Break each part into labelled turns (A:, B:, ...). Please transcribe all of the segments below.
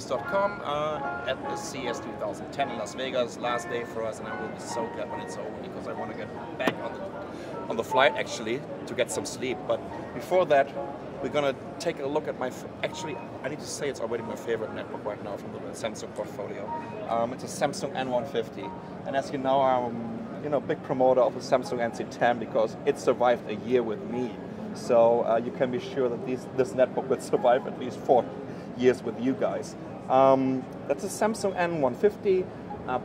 A: netbooknews.com at the CES 2010 in Las Vegas. Last day for us, and I will be so glad when it's over because I want to get back on the flight actually to get some sleep. But before that, we're gonna take a look at my, actually I need to say it's already my favorite netbook right now from the Samsung portfolio. It's a Samsung N150, and as you know, I'm a big promoter of the Samsung NC10 because it survived a year with me. So you can be sure that this netbook will survive at least 4 years with you guys. That's a Samsung N150.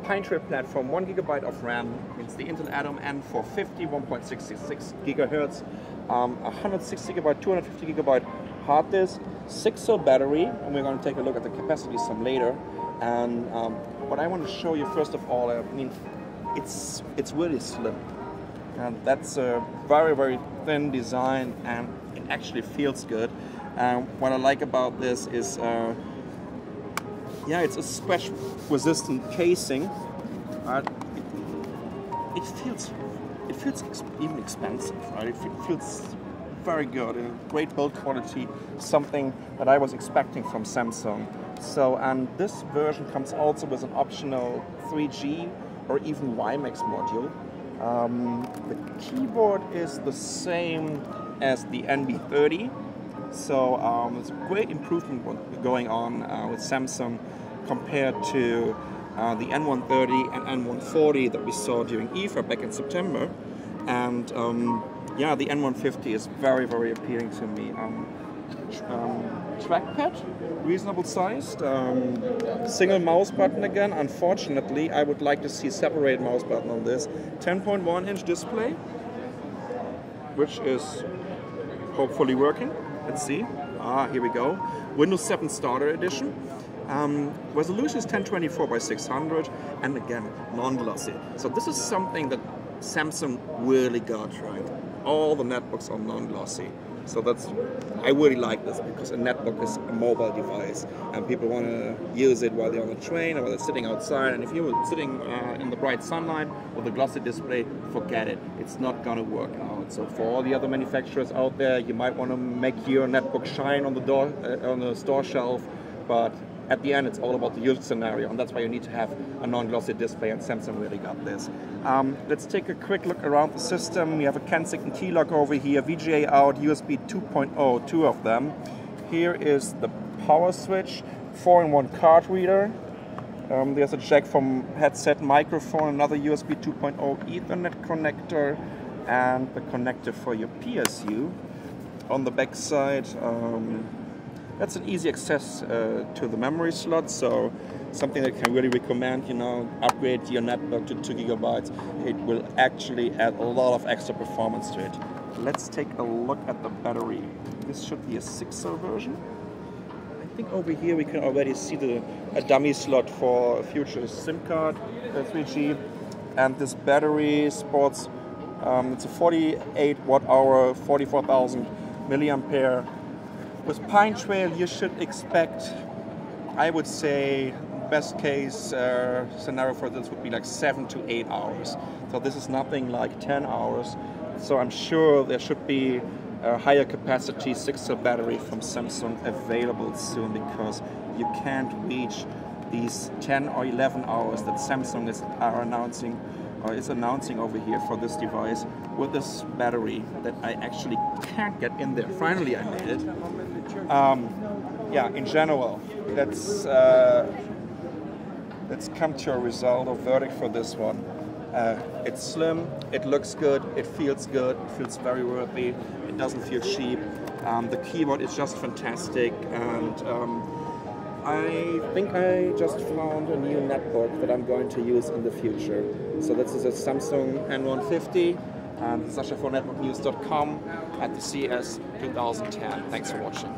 A: Pine Trail platform, 1 GB of RAM. It's the Intel Atom N450, 1.66 GHz, 160 GB, 250 GB hard disk, 6-cell battery, and we're going to take a look at the capacity some later. And what I want to show you first of all, I mean, it's really slim, and that's a very, very thin design, and it actually feels good. What I like about this is yeah, it's a scratch-resistant casing. It feels even expensive, right? It feels very good and great build quality, something that I was expecting from Samsung. So, and this version comes also with an optional 3G or even WiMAX module. The keyboard is the same as the NB30. So there's a great improvement going on with Samsung compared to the N130 and N140 that we saw during IFA back in September. And yeah, the N150 is very, very appealing to me. Trackpad, reasonable sized. Single mouse button again. Unfortunately, I would like to see separate mouse button on this. 10.1-inch display, which is hopefully working. Let's see. Here we go. Windows 7 Starter Edition. Resolution is 1024 by 600, and again, non-glossy. So this is something that Samsung really got right. All the netbooks are non-glossy. So I really like this because a netbook is a mobile device, and people want to use it while they're on the train or while they're sitting outside. And if you're sitting in the bright sunlight with a glossy display, forget it. It's not going to work out. So for all the other manufacturers out there, you might want to make your netbook shine on the store shelf, but at the end, it's all about the user scenario, and that's why you need to have a non-glossy display, and Samsung really got this. Let's take a quick look around the system. We have a Kensington key lock over here, VGA out, USB 2.0, 2 of them. Here is the power switch, 4-in-1 card reader. There's a jack from headset, microphone, another USB 2.0 Ethernet connector, and the connector for your PSU. On the back side, that's an easy access to the memory slot, so something that I can really recommend, upgrade your netbook to 2 GB. It will actually add a lot of extra performance to it. Let's take a look at the battery. This should be a 6-cell version. I think over here we can already see a dummy slot for a future SIM card, 3G. And this battery sports, it's a 48 watt-hour, 44,000 milliampere. With Pine Trail, you should expect, I would say, best case scenario for this would be like 7 to 8 hours. So this is nothing like 10 hours. So I'm sure there should be a higher capacity 6-cell battery from Samsung available soon, because you can't reach these 10 or 11 hours that Samsung is announcing over here for this device with this battery that I actually can't get in there. Finally, I made it. Yeah, in general, let's come to a result or verdict for this one. It's slim, it looks good, it feels very worthy, it doesn't feel cheap. The keyboard is just fantastic, and I think I just found a new netbook that I'm going to use in the future. So this is a Samsung N150, and Sasha for netbooknews.com at the CES 2010. Thanks for watching.